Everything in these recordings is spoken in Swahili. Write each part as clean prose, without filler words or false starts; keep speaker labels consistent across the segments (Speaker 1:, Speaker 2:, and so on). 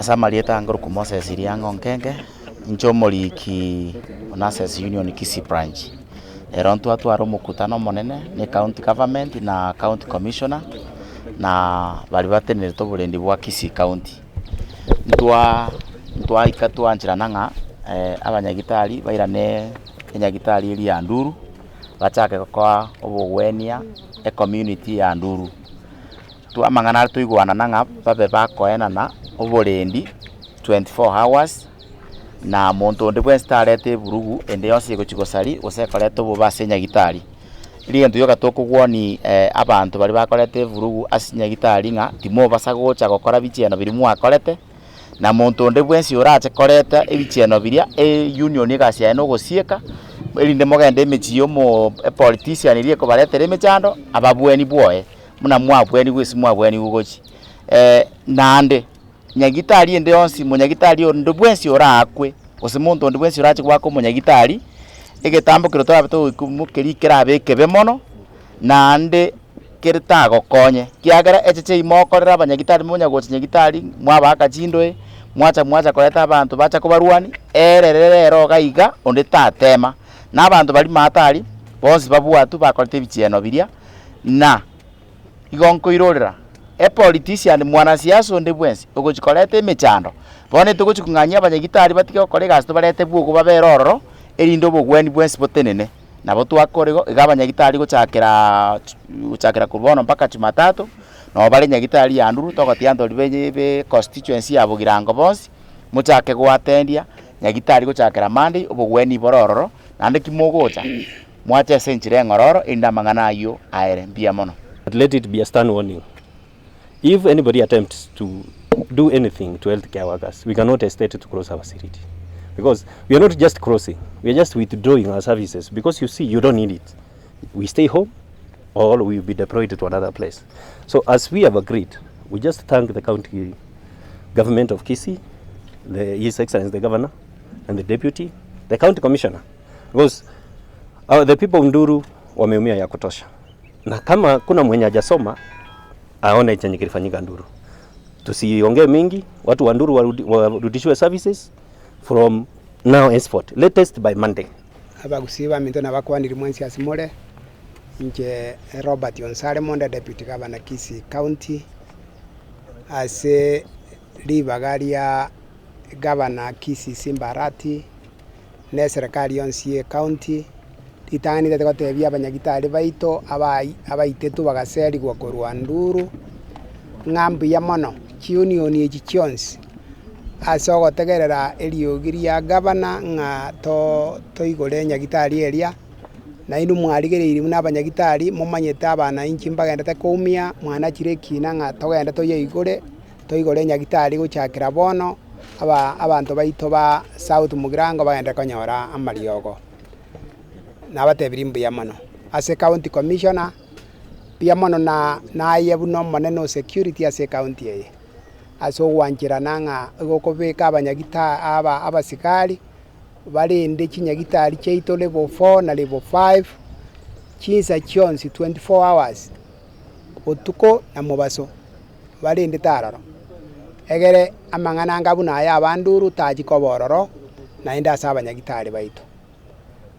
Speaker 1: Asamalieta ngoro kumose Siriango nkenge Njomoliki Onasses Union KISII branch. Erontu atwaro mukutano monene ni county government na county commissioner na bali batenere to burendi bwa KISII county. Ntwa ikatwa nchirananga abanyagitari bairane enyagitari eri ya Nduru bachake kwa obugwenia community ya Nduru. Amangana tuigwana nanga babe bakoena na oburendi 24 hours na muntu ndi bwe starete burugu ende yose guchigosari usekorete bubasenya gitari iri ndu yoka tokugwoni abantu bali bakorete burugu asinya gitari nga timo basagocha gukora bicheno biri mwakorete na muntu ndi bwe urache korete ebicheno biria union igacia no gosieka iri ndi mogende mechiyo mo politician iri ko baretere mechando ababweni bwoe muna mwabweni gwisi mwabweni gugochi nande nyagitari ende yonsi munyagitari ndo bwensi orakwe osimuntu ndo bwensi orache gwako munyagitari egetambo kiro twabeto kumukirikira abekebe mono nande kiritago konye kiagera echeche imokorera abanyagitari munyagochi nyagitari mwabaka chindwe mwacha koleta abantu bacha kubarwani ererero gaiga onde tatema na abantu bali matari bonsi babwatu bakorete bichieno biria na igonko irorera politician mwana siasa onde bwensi ugochikorete mechando bone tugochikunganya abanyagitari batike okore gasto barete bwugo baberororo erindo bugweni bwensi botenene nabo twakorego igabanyagitari guchakira kubono mpaka Jumatatu no bali nyagitari ya Nduru togotiando libe constituency ya Mogirango bonsi muchake gwatendia nyagitari guchakira Monday obugweni borororo nande kimogocha mwache senchire ngororo inda mangana ayo aere mbia mono.
Speaker 2: But let it be a stern warning. If anybody attempts to do anything to healthcare workers, we cannot hesitate to cross our facility. Because we are not just crossing, we are just withdrawing our services. Because you see, you don't need it. We stay home or we will be deployed to another place. So as we have agreed, we just thank the county government of KISII, His Excellency the Governor and the Deputy, the County Commissioner. Because the people of Nduru wameumia ya kutosha. Na kama kuna mwenye hajasoma aone chenye kilifanyika Nduru. Tusiongee mingi, watu wa Nduru warudishwe services from now henceforth. Latest by Monday.
Speaker 3: Abagusiba minto na bakwaniri mwensi asimole nje Robert Yonsare Monda Deputy Governor KISII County ase libagaria Governor KISII Simbarati ne serikali yonsi county itani tete gotebia abanyagitari baito abaitetu bagaseri gwa korwa Nduru ngambi ya mono union echi chionsi aso gotegerera eriogiria gavana nga to igore nyagitari eria na inu mwarigereiri muna abanyagitari mumanyete abana inchi mbagendete kumia mwana chirekina nga togende to igore nyagitari guchakira bono abantu baito ba S.Mogirango bagende konyora amariogo na batebirimbu ya mono ase county commissioner pia mono na yebuno moneno security ase county ye aso wanjira nanga gokobeka abanyagita abasikali barinde chinyagitari cheito level 4 na level 5 chinsa chionsi 24 hours otuko na mubaso barinde tararo egere amangana ngabuna ya banduru taji kobororo na inda asa abanyagitari baito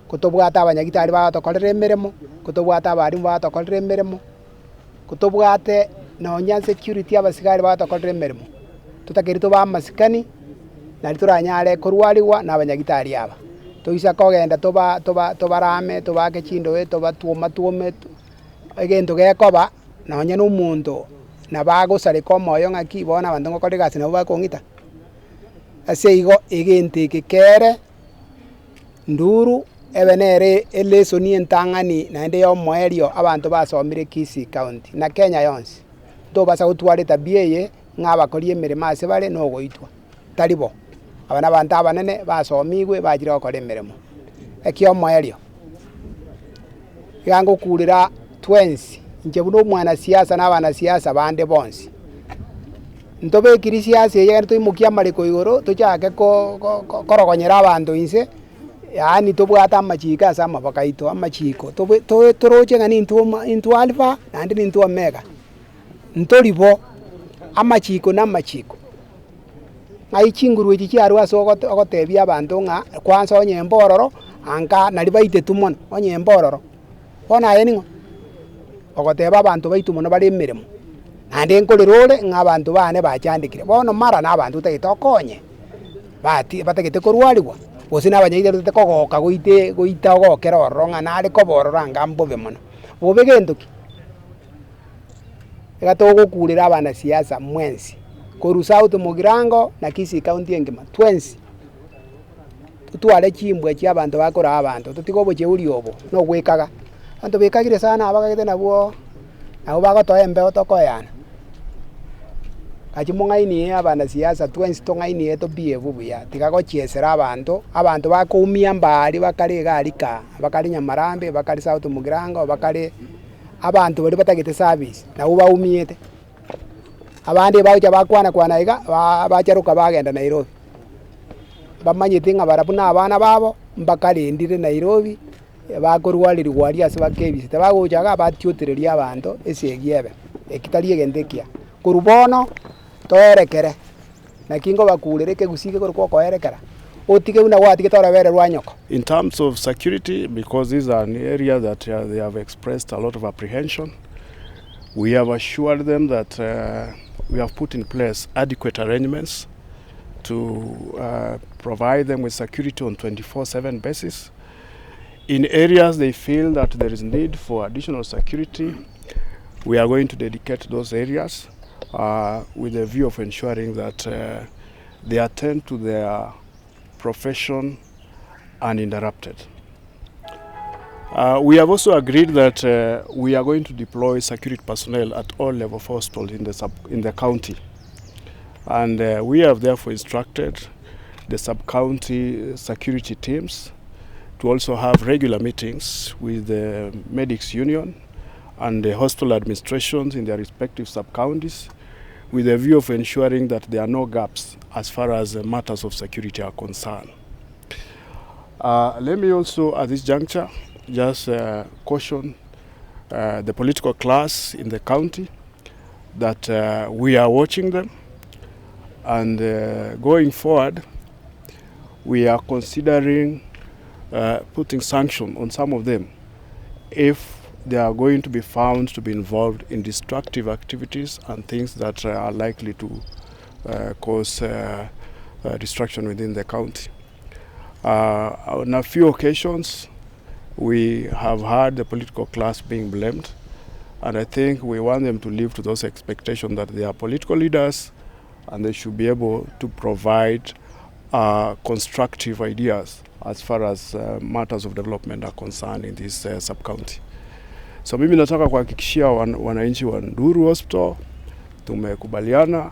Speaker 3: kutobwata abanyagitari batokorera emirimo kutobwata abarimu batokorera emirimo kutobwate nonya security abasigari batokorera emirimo tutakirito ba masikani na lituranyare korwariwa na abanyagitari aba toisa kogenda tobarame tobake chindo toba tuome egento gekoba nonya n'umuntu na bagosare komoyo ngaki bona abantu ngokorera gasi nabo bakongita ase igo egente kekere Nduru ebenere elesoni entangani na ende yo moerio abantu basomire KISII county na Kenya yonsi to basa gutware tabieye ngaba korie emirimo ase bare no goitwa taribo abana bantu abanene basomigwe bajira gukora emirimo ekio moerio yango kurira 20 nje buno mwana siasa na abana siasa bande bonsi ntobe kiri siasa yega tuimukia mariko igoro tuchake korogonyera abantu inse yani tobwata amachika sama bakaito amachiko toroche ngani into alpha and into omega ntoribo amachiko na amachiko ngai chinguru ichi chiaru aso ogotebia abantu nga kwanza onye mbororo anga nali baite tumono onye mbororo bona yeningo ogoteba abantu baitu mono bari emirimo nande nkorirore nga abantu bane bachandikire bono mara na abantu taitokonye bati batagete korwariwa gose n'abanyagite rute kogoka goita ogokera orronga nari koborora ngambobe mono bobe gendoki egatogokurira abana siasa mwensi korusa S.Mogirango na KISII county engima 20 tutware chimbwe chi abantu bakora abantu tutigobo cheuri obo no gwekaga abantu bekagire sana abagagete nabo nabo bagotoa embe otokoyana kachimungaini abana siasa 20 tongaini eto bie bubuya tigagochiesera abantu bakumia mbali bakari garika bakari Nyamarambe bakari S.Mogirango bakari abantu bari batagete service nabo baumiete abandi baje bakwana iga bacharuka bagenda Nairobi bamanyite nga barabuna abana babo mbakarindire Nairobi bakorwalirwa ase bakebisite bagojaga batyotereria abantu esegiebe ekitari egendekia kurubono toerekere nakingo bakurereke gusike korko koerekera otike una watike torabere rwanyoko.
Speaker 4: In terms of security, because these are an area that they have expressed a lot of apprehension, we have assured them that we have put in place adequate arrangements to provide them with security on 24/7 basis. In areas they feel that there is need for additional security, we are going to dedicate those areas with a view of ensuring that they attend to their profession uninterrupted. We have also agreed that we are going to deploy security personnel at all level of hospitals in the county. And we have therefore instructed the sub-county security teams to also have regular meetings with the medics union and the hospital administrations in their respective sub-counties with a view of ensuring that there are no gaps as far as matters of security are concerned. Let me also at this juncture just caution the political class in the county that we are watching them, and going forward we are considering putting sanction on some of them if they are going to be found to be involved in destructive activities and things that are likely to cause destruction within the county. On a few occasions we have heard the political class being blamed, and I think we want them to live to those expectations that they are political leaders and they should be able to provide constructive ideas as far as matters of development are concerned in this sub-county. So mimi nataka kuhakikishia wananchi wa Nduru Hospital tumekubaliana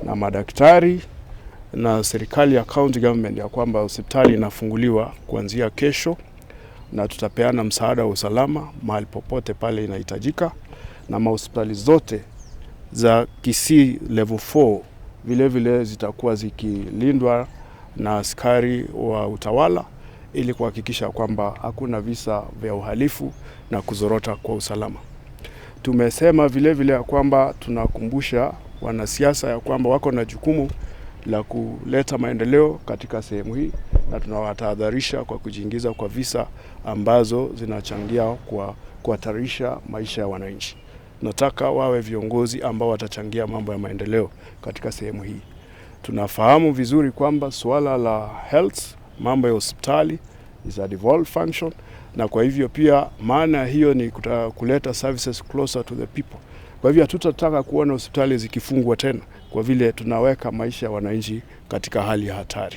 Speaker 4: na madaktari na serikali ya county government ya kwamba hospitali inafunguliwa kuanzia kesho, na tutapeana msaada wa usalama mahali popote pale inahitajika, na mahospitali zote za KISII level 4 vile vile zitakuwa zikilindwa na askari wa utawala ili kuhakikisha kwamba hakuna visa vya uhalifu na kuzorota kwa usalama. Tumesema vile vile ya kwamba tunakumbusha wanasiasa ya kwamba wako na jukumu la kuleta maendeleo katika sehemu hii, na tunawatahadharisha kwa kujiingiza kwa visa ambazo zinachangia kwa kuhatarisha maisha ya wananchi. Nataka wawe viongozi ambao watachangia mambo ya maendeleo katika sehemu hii. Tunafahamu vizuri kwamba suala la health, mambo ya hospitali is a devolved function, na kwa hivyo pia maana hiyo ni kuleta services closer to the people. Kwa hivyo hatutataka kuona hospitali zikifungwa tena, kwa vile tunaweka maisha ya wananchi katika hali ya hatari.